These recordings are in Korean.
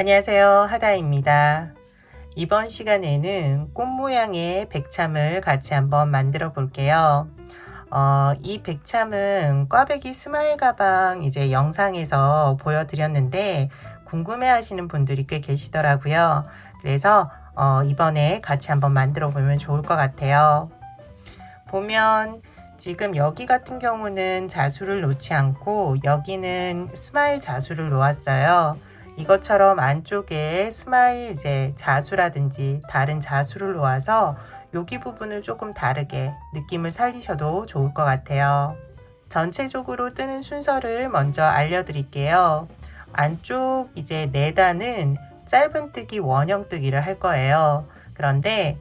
안녕하세요. 하다입니다. 이번 시간에는 꽃 모양의 백참을 같이 한번 만들어 볼게요. 이 백참은 꽈배기 스마일 가방 이제 영상에서 보여드렸는데 궁금해 하시는 분들이 꽤 계시더라고요. 그래서 이번에 같이 한번 만들어 보면 좋을 것 같아요. 보면 지금 여기 같은 경우는 자수를 놓지 않고 여기는 스마일 자수를 놓았어요. 이것처럼 안쪽에 스마일 이제 자수라든지 다른 자수를 놓아서 여기 부분을 조금 다르게 느낌을 살리셔도 좋을 것 같아요. 전체적으로 뜨는 순서를 먼저 알려드릴게요. 안쪽 이제 4단은 짧은뜨기 원형뜨기를 할 거예요. 그런데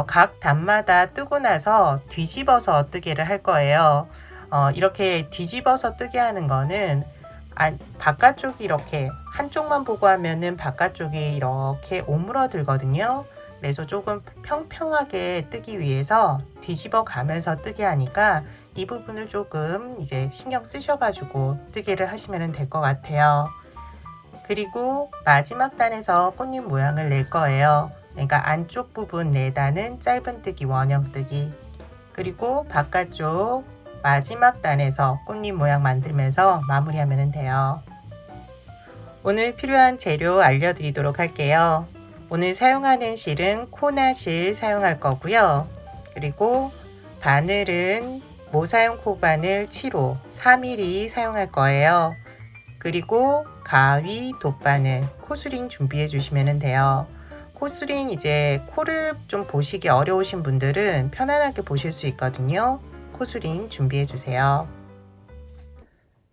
각 단마다 뜨고 나서 뒤집어서 뜨기를 할 거예요. 이렇게 뒤집어서 뜨게 하는 거는 바깥쪽이 이렇게 한쪽만 보고 하면은 바깥쪽이 이렇게 오므러들거든요. 그래서 조금 평평하게 뜨기 위해서 뒤집어 가면서 뜨게 하니까 이 부분을 조금 이제 신경 쓰셔가지고 뜨개를 하시면 될 것 같아요. 그리고 마지막 단에서 꽃잎 모양을 낼 거예요. 그러니까 안쪽 부분 4단은 짧은뜨기 원형뜨기, 그리고 바깥쪽 마지막 단에서 꽃잎 모양 만들면서 마무리하면 돼요. 오늘 필요한 재료 알려드리도록 할게요. 오늘 사용하는 실은 코나실 사용할 거고요. 그리고 바늘은 모사용 코바늘 7호 4mm 사용할 거예요. 그리고 가위, 돗바늘, 코스링 준비해 주시면 돼요. 코스링 이제 코를 좀 보시기 어려우신 분들은 편안하게 보실 수 있거든요. 코스링 준비해 주세요.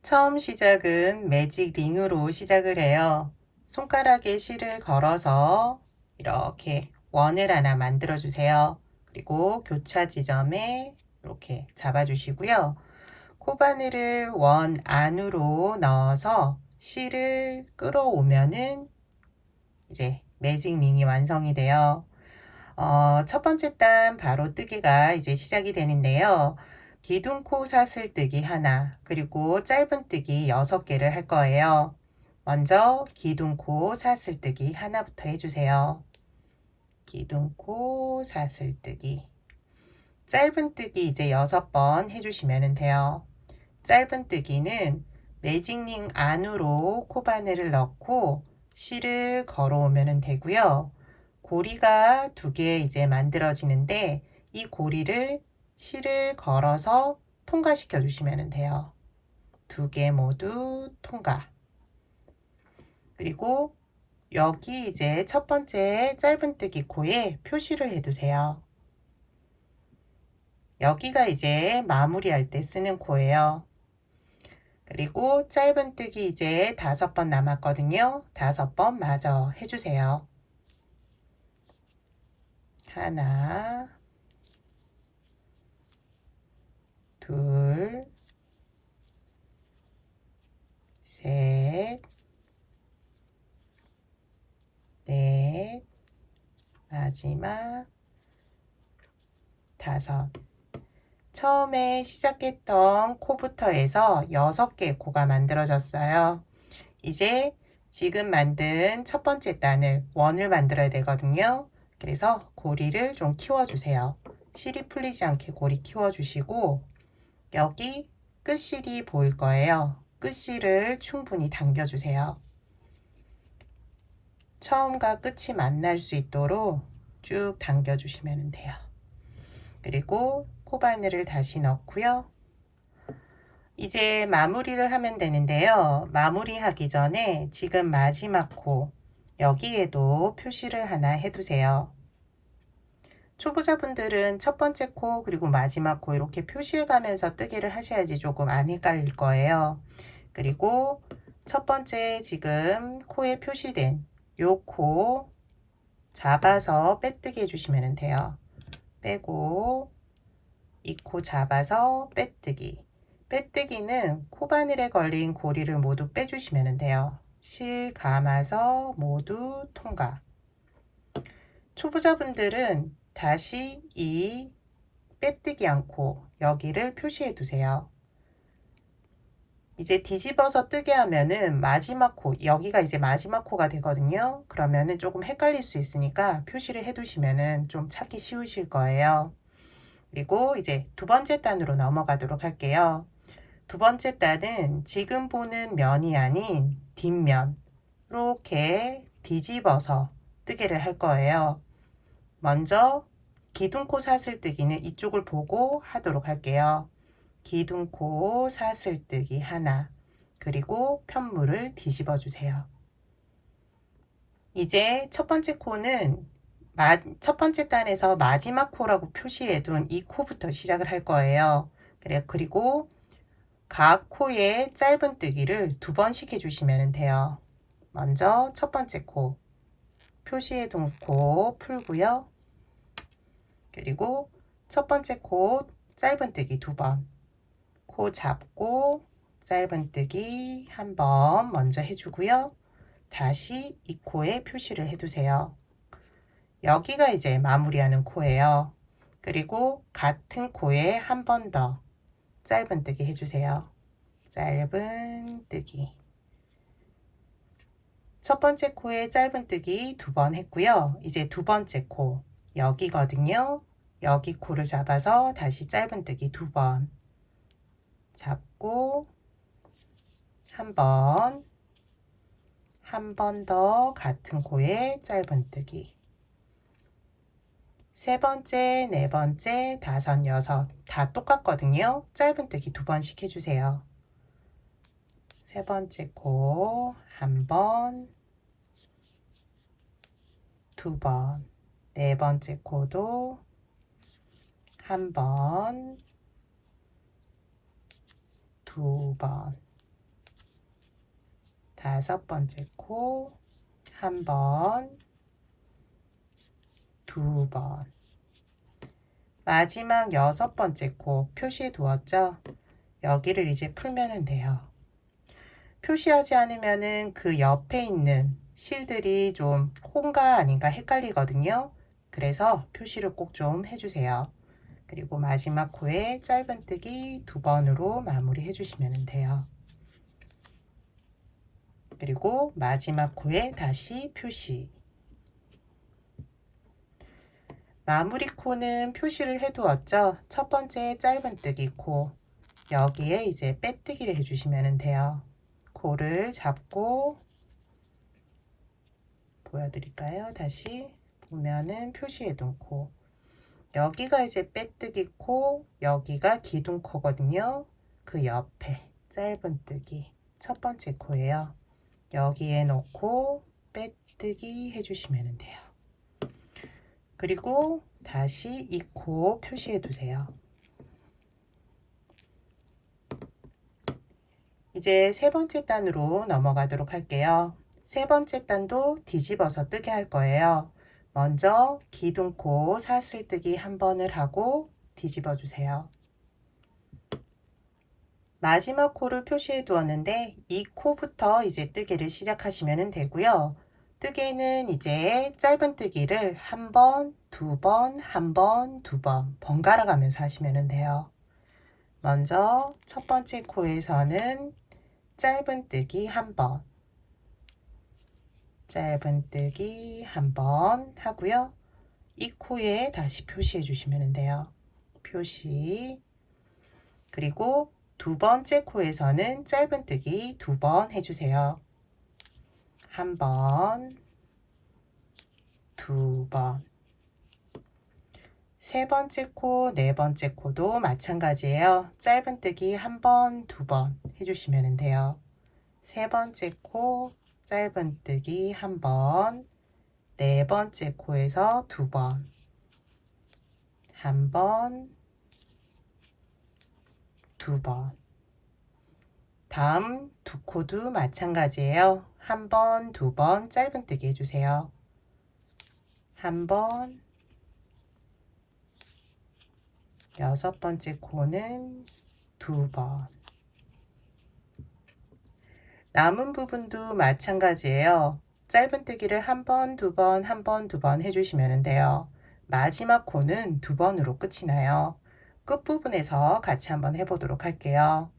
처음 시작은 매직 링으로 시작을 해요. 손가락에 실을 걸어서 이렇게 원을 하나 만들어 주세요. 그리고 교차 지점에 이렇게 잡아 주시고요. 코바늘을 원 안으로 넣어서 실을 끌어오면은 이제 매직 링이 완성이 돼요. 첫 번째 단 바로 뜨기가 이제 시작이 되는데요. 기둥코 사슬뜨기 하나, 그리고 짧은뜨기 6개를 할 거예요. 먼저 기둥코 사슬뜨기 하나부터 해주세요. 기둥코 사슬뜨기. 짧은뜨기 이제 6번 해주시면 돼요. 짧은뜨기는 매직링 안으로 코바늘을 넣고 실을 걸어오면 되고요. 고리가 2개 이제 만들어지는데 이 고리를 실을 걸어서 통과시켜 주시면 돼요. 2개 모두 통과. 그리고 여기 이제 첫 번째 짧은뜨기 코에 표시를 해두세요. 여기가 이제 마무리할 때 쓰는 코예요. 그리고 짧은뜨기 이제 5번 남았거든요. 5번 마저 해주세요. 하나, 둘, 셋, 넷, 마지막 5. 처음에 시작했던 코부터 해서 6개 코가 만들어졌어요. 이제 지금 만든 첫 번째 단을 원을 만들어야 되거든요. 그래서 고리를 좀 키워주세요. 실이 풀리지 않게 고리 키워주시고 여기 끝실이 보일 거예요. 끝실을 충분히 당겨주세요. 처음과 끝이 만날 수 있도록 쭉 당겨주시면 돼요. 그리고 코바늘을 다시 넣고요. 이제 마무리를 하면 되는데요. 마무리하기 전에 지금 마지막 코 여기에도 표시를 하나 해두세요. 초보자분들은 첫 번째 코 그리고 마지막 코 이렇게 표시해 가면서 뜨기를 하셔야지 조금 안 헷갈릴 거예요. 그리고 첫 번째 지금 코에 표시된 요 코 잡아서 빼뜨기 해주시면 돼요. 빼고 이 코 잡아서 빼뜨기. 빼뜨기는 코바늘에 걸린 고리를 모두 빼주시면 돼요. 실 감아서 모두 통과. 초보자분들은 다시 이 빼뜨기 않고 여기를 표시해 두세요. 이제 뒤집어서 뜨게 하면은 마지막 코, 여기가 이제 마지막 코가 되거든요. 그러면은 조금 헷갈릴 수 있으니까 표시를 해 두시면은 좀 찾기 쉬우실 거예요. 그리고 이제 두 번째 단으로 넘어가도록 할게요. 두 번째 단은 지금 보는 면이 아닌 뒷면, 이렇게 뒤집어서 뜨개를 할 거예요. 먼저 기둥코 사슬뜨기는 이쪽을 보고 하도록 할게요. 기둥코 사슬뜨기 하나, 그리고 편물을 뒤집어 주세요. 이제 첫 번째 코는 첫 번째 단에서 마지막 코라고 표시해 둔 이 코부터 시작을 할 거예요. 그리고 각 코에 짧은뜨기를 두 번씩 해주시면 돼요. 먼저 첫 번째 코 표시해 둔 코 풀고요. 그리고 첫 번째 코 짧은뜨기 두 번, 코 잡고 짧은뜨기 한 번 먼저 해주고요. 다시 이 코에 표시를 해두세요. 여기가 이제 마무리하는 코예요. 그리고 같은 코에 한 번 더 짧은뜨기 해주세요. 짧은뜨기. 첫 번째 코에 짧은뜨기 두 번 했고요. 이제 두 번째 코 여기거든요. 여기 코를 잡아서 다시 짧은뜨기 두 번 잡고 한 번 더 같은 코에 짧은뜨기. 세 번째, 네 번째, 다섯, 여섯 다 똑같거든요. 짧은뜨기 두 번씩 해주세요. 세 번째 코 한 번, 두 번, 네 번째 코도 한 번, 두 번, 다섯 번째 코 한 번, 두 번, 마지막 여섯 번째 코 표시해 두었죠? 여기를 이제 풀면 돼요. 표시하지 않으면은 그 옆에 있는 실들이 좀 혼가 아닌가 헷갈리거든요. 그래서 표시를 꼭 좀 해주세요. 그리고 마지막 코에 짧은뜨기 두 번으로 마무리 해주시면 돼요. 그리고 마지막 코에 다시 표시. 마무리 코는 표시를 해두었죠. 첫 번째 짧은뜨기 코. 여기에 이제 빼뜨기를 해주시면 돼요. 코를 잡고 보여드릴까요? 다시 보면은 표시해둔 코. 여기가 이제 빼뜨기 코, 여기가 기둥 코거든요. 그 옆에 짧은뜨기 첫 번째 코예요. 여기에 넣고 빼뜨기 해주시면 돼요. 그리고 다시 이 코 표시해 두세요. 이제 세 번째 단으로 넘어가도록 할게요. 세 번째 단도 뒤집어서 뜨게 할 거예요. 먼저 기둥코 사슬뜨기 한 번을 하고 뒤집어 주세요. 마지막 코를 표시해 두었는데 이 코부터 이제 뜨개를 시작하시면 되고요. 뜨개는 이제 짧은뜨기를 한 번, 두 번, 한 번, 두 번 번갈아 가면서 하시면 돼요. 먼저 첫 번째 코에서는 짧은뜨기 한 번, 짧은뜨기 한 번 하고요. 이 코에 다시 표시해 주시면 돼요. 표시. 그리고 두 번째 코에서는 짧은뜨기 두 번 해주세요. 한 번, 두 번. 세 번째 코, 네 번째 코도 마찬가지예요. 짧은뜨기 한 번, 두 번 해주시면 돼요. 세 번째 코, 짧은뜨기 한 번, 네 번째 코에서 두 번, 한 번, 두 번. 다음 두 코도 마찬가지예요. 한 번, 두 번 짧은뜨기 해주세요. 한 번, 여섯 번째 코는 두 번. 남은 부분도 마찬가지예요. 짧은뜨기를 한 번, 두 번, 한 번, 두 번 해주시면 돼요. 마지막 코는 두 번으로 끝이 나요. 끝부분에서 같이 한번 해보도록 할게요.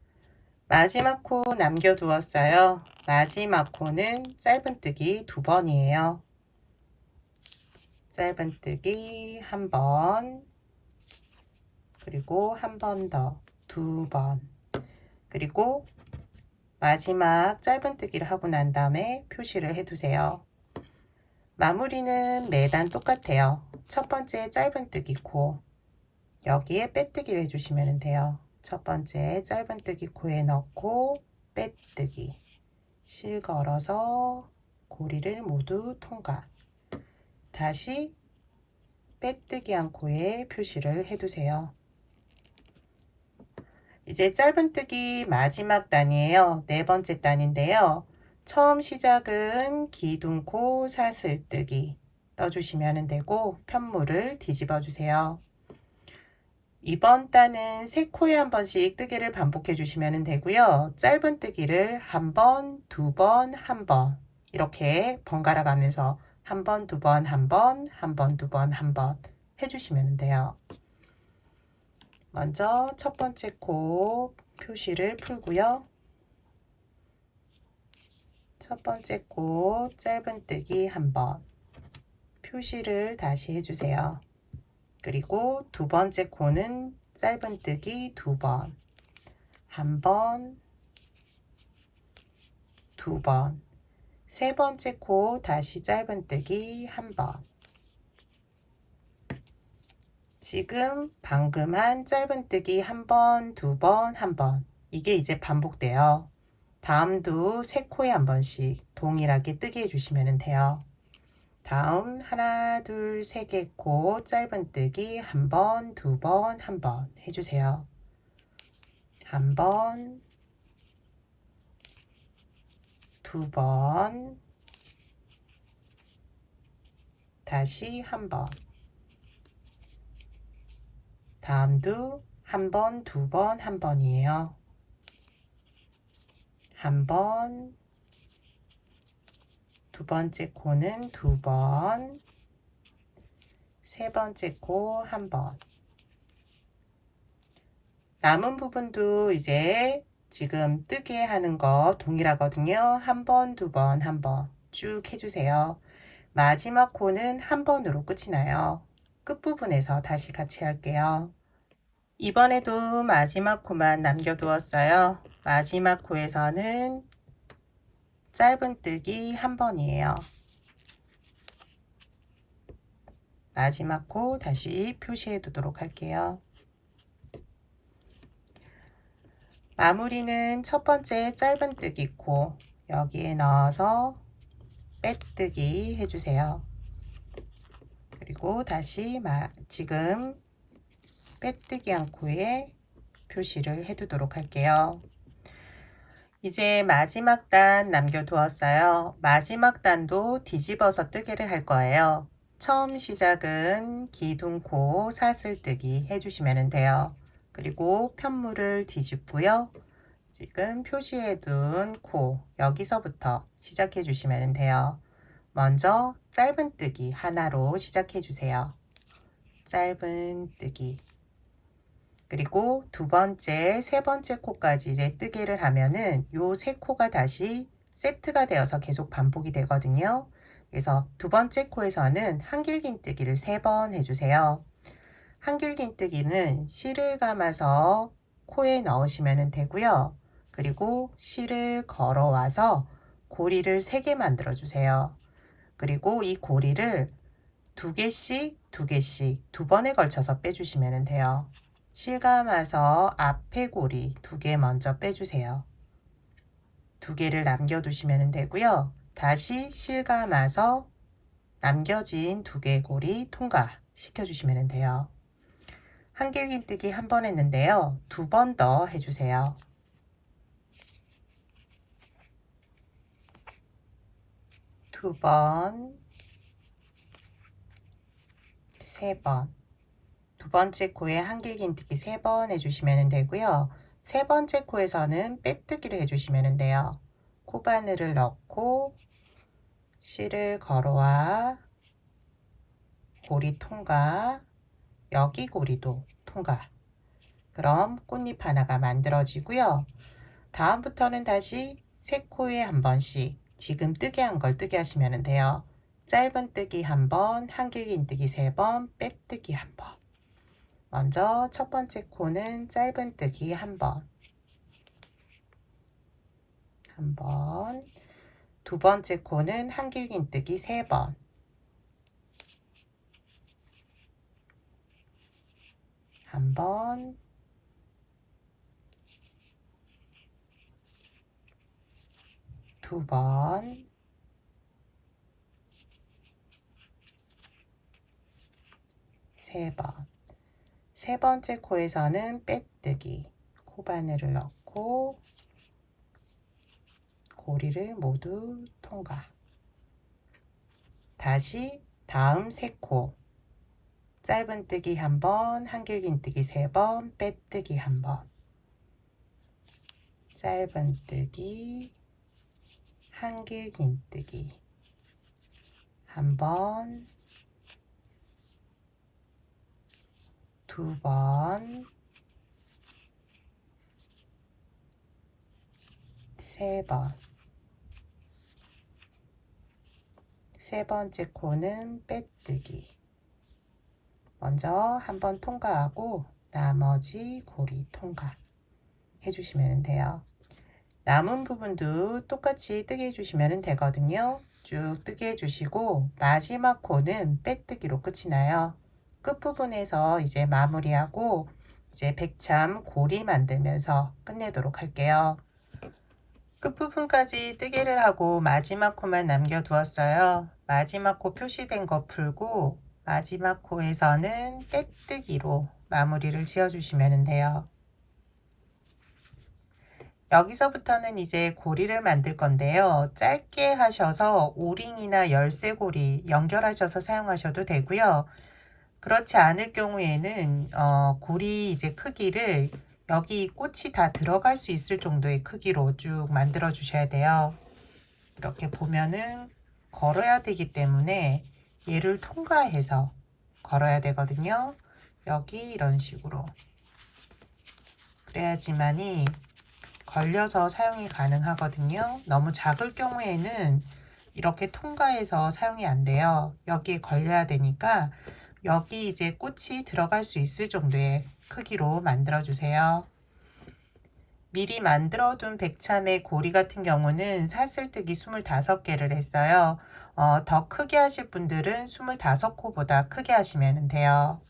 마지막 코 남겨두었어요. 마지막 코는 짧은뜨기 2번이에요. 짧은뜨기 1번, 그리고 1번 더, 2번, 그리고 마지막 짧은뜨기를 하고 난 다음에 표시를 해두세요. 마무리는 매단 똑같아요. 첫 번째 짧은뜨기 코, 여기에 빼뜨기를 해주시면 돼요. 첫 번째 짧은뜨기 코에 넣고 빼뜨기, 실 걸어서 고리를 모두 통과. 다시 빼뜨기 한 코에 표시를 해두세요. 이제 짧은뜨기 마지막 단이에요. 네 번째 단인데요. 처음 시작은 기둥코 사슬뜨기 떠주시면 되고 편물을 뒤집어 주세요. 이번 단은 세 코에 한 번씩 뜨기를 반복해 주시면 되고요. 짧은뜨기를 한 번, 두 번, 한 번 이렇게 번갈아 가면서 한 번, 두 번, 한 번, 한 번, 두 번, 한 번 해주시면 돼요. 먼저 첫 번째 코 표시를 풀고요. 첫 번째 코 짧은뜨기 한 번 표시를 다시 해주세요. 그리고 두 번째 코는 짧은뜨기 2번, 한 번, 2번, 세 번째 코 다시 짧은뜨기 한 번. 지금 방금 한 짧은뜨기 한 번, 두 번, 한 번. 이게 이제 반복돼요. 다음도 세 코에 한 번씩 동일하게 뜨게 해주시면 돼요. 다음 하나, 둘, 세 개 코 짧은뜨기 한 번, 두 번, 한 번 해주세요. 한 번, 두 번, 다시 한 번. 다음도 한 번, 두 번, 한 번이에요. 한 번, 두 번째 코는 두 번, 세 번째 코 한 번. 남은 부분도 이제 지금 뜨게 하는 거 동일하거든요. 한 번, 두 번, 한 번 쭉 해주세요. 마지막 코는 한 번으로 끝이 나요. 끝부분에서 다시 같이 할게요. 이번에도 마지막 코만 남겨두었어요. 마지막 코에서는 짧은뜨기 한 번이에요. 마지막 코 다시 표시해 두도록 할게요. 마무리는 첫 번째 짧은뜨기 코 여기에 넣어서 빼뜨기 해주세요. 그리고 다시 지금 빼뜨기 한 코에 표시를 해두도록 할게요. 이제 마지막 단 남겨두었어요. 마지막 단도 뒤집어서 뜨기를 할 거예요. 처음 시작은 기둥코 사슬뜨기 해주시면 돼요. 그리고 편물을 뒤집고요. 지금 표시해둔 코 여기서부터 시작해 주시면 돼요. 먼저 짧은뜨기 하나로 시작해 주세요. 짧은뜨기. 그리고 두 번째, 세 번째 코까지 이제 뜨기를 하면은 요 세 코가 다시 세트가 되어서 계속 반복이 되거든요. 그래서 두 번째 코에서는 한길긴뜨기를 3번 해주세요. 한길긴뜨기는 실을 감아서 코에 넣으시면 되고요. 그리고 실을 걸어와서 고리를 3개 만들어 주세요. 그리고 이 고리를 2개씩 2개씩 2번에 걸쳐서 빼주시면 돼요. 실 감아서 앞에 고리 2개 먼저 빼주세요. 2개를 남겨두시면 되고요. 다시 실 감아서 남겨진 2개 고리 통과시켜 주시면 돼요. 한길긴뜨기 한 번 했는데요. 2번 더 해주세요. 두 번, 세 번. 두 번째 코에 한길긴뜨기 3번 해주시면 되고요. 세 번째 코에서는 빼뜨기를 해주시면 돼요. 코바늘을 넣고 실을 걸어와 고리 통과, 여기 고리도 통과. 그럼 꽃잎 하나가 만들어지고요. 다음부터는 다시 세 코에 한 번씩 지금 뜨게 한 걸 뜨게 하시면 돼요. 짧은 뜨기 한 번, 한길긴 뜨기 세 번, 빼뜨기 한 번. 먼저 첫 번째 코는 짧은 뜨기 한 번. 한 번. 두 번째 코는 한길긴 뜨기 세 번. 한 번. 두 번. 세 번. 세 번째 코에서는 빼뜨기. 코바늘을 넣고 고리를 모두 통과. 다시 다음 세 코. 짧은 뜨기 한 번, 한길긴 뜨기 세 번, 빼뜨기 한 번. 짧은 뜨기, 한길긴 뜨기 한 번, 두 번, 세 번. 세 번째 코는 빼뜨기. 먼저 한 번 통과하고 나머지 고리 통과 해주시면 돼요. 남은 부분도 똑같이 뜨게 해주시면 되거든요. 쭉 뜨게 해주시고 마지막 코는 빼뜨기로 끝이 나요. 끝부분에서 이제 마무리하고 이제 백참 고리 만들면서 끝내도록 할게요. 끝부분까지 뜨개를 하고 마지막 코만 남겨두었어요. 마지막 코 표시된 거 풀고 마지막 코에서는 빼뜨기로 마무리를 지어주시면 돼요. 여기서부터는 이제 고리를 만들 건데요. 짧게 하셔서 오링이나 열쇠고리 연결하셔서 사용하셔도 되고요. 그렇지 않을 경우에는 고리 이제 크기를 여기 꽃이 다 들어갈 수 있을 정도의 크기로 쭉 만들어 주셔야 돼요. 이렇게 보면은 걸어야 되기 때문에 얘를 통과해서 걸어야 되거든요. 여기 이런 식으로 그래야지만이 걸려서 사용이 가능하거든요. 너무 작을 경우에는 이렇게 통과해서 사용이 안 돼요. 여기에 걸려야 되니까 여기 이제 꽃이 들어갈 수 있을 정도의 크기로 만들어 주세요. 미리 만들어 둔 백참의 고리 같은 경우는 사슬뜨기 25개를 했어요. 더 크게 하실 분들은 25코보다 크게 하시면 돼요.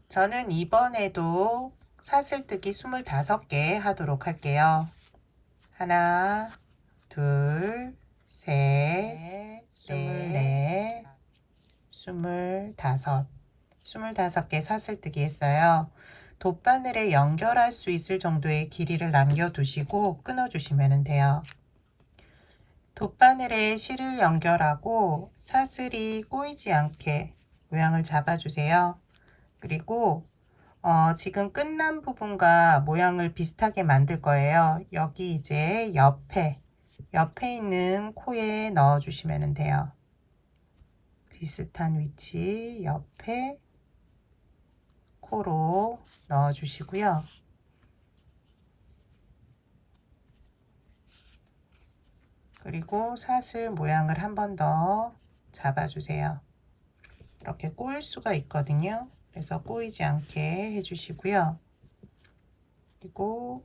저는 이번에도 사슬뜨기 25개 하도록 할게요. 하나, 둘, 셋, 넷, 25개 사슬뜨기 했어요. 돗바늘에 연결할 수 있을 정도의 길이를 남겨두시고 끊어주시면 돼요. 돗바늘에 실을 연결하고 사슬이 꼬이지 않게 모양을 잡아주세요. 그리고 지금 끝난 부분과 모양을 비슷하게 만들 거예요. 여기 이제 옆에 있는 코에 넣어 주시면 돼요. 비슷한 위치 옆에 코로 넣어 주시고요. 그리고 사슬 모양을 한 번 더 잡아 주세요. 이렇게 꼬일 수가 있거든요. 그래서 꼬이지 않게 해주시고요. 그리고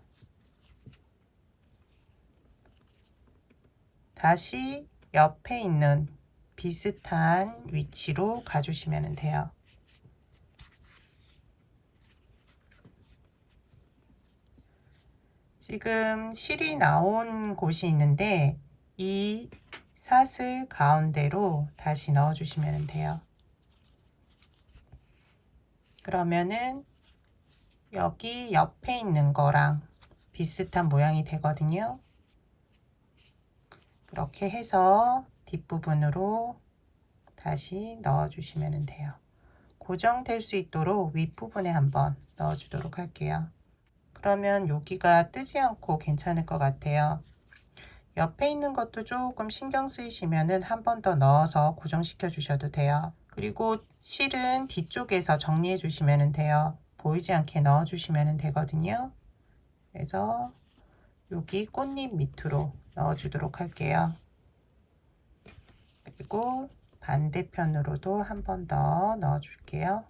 다시 옆에 있는 비슷한 위치로 가주시면 돼요. 지금 실이 나온 곳이 있는데 이 사슬 가운데로 다시 넣어 주시면 돼요. 그러면은 여기 옆에 있는 거랑 비슷한 모양이 되거든요. 그렇게 해서 뒷부분으로 다시 넣어 주시면 돼요. 고정될 수 있도록 윗부분에 한번 넣어 주도록 할게요. 그러면 여기가 뜨지 않고 괜찮을 것 같아요. 옆에 있는 것도 조금 신경 쓰이시면은 한 번 더 넣어서 고정시켜 주셔도 돼요. 그리고 실은 뒤쪽에서 정리해 주시면 돼요. 보이지 않게 넣어 주시면 되거든요. 그래서 여기 꽃잎 밑으로 넣어주도록 할게요. 그리고 반대편으로도 한 번 더 넣어줄게요.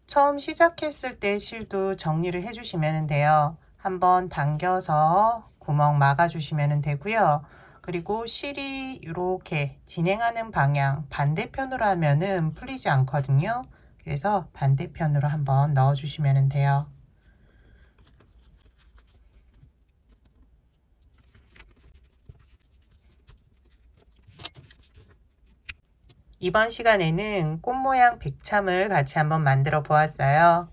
처음 시작했을 때 실도 정리를 해주시면 돼요. 한번 당겨서 구멍 막아주시면 되고요. 그리고 실이 이렇게 진행하는 방향 반대편으로 하면은 풀리지 않거든요. 그래서 반대편으로 한번 넣어주시면 돼요. 이번 시간에는 꽃 모양 백참을 같이 한번 만들어 보았어요.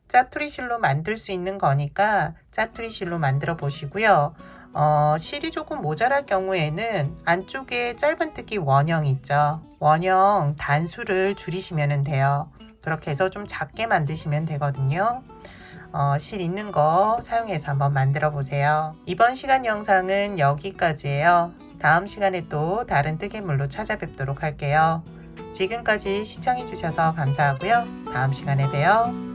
짜투리 실로 만들 수 있는 거니까 짜투리 실로 만들어 보시고요. 실이 조금 모자랄 경우에는 안쪽에 짧은뜨기 원형 있죠. 원형 단수를 줄이시면 돼요. 그렇게 해서 좀 작게 만드시면 되거든요. 실 있는 거 사용해서 한번 만들어 보세요. 이번 시간 영상은 여기까지예요. 다음 시간에 또 다른 뜨개물로 찾아뵙도록 할게요. 지금까지 시청해 주셔서 감사하고요. 다음 시간에 봬요.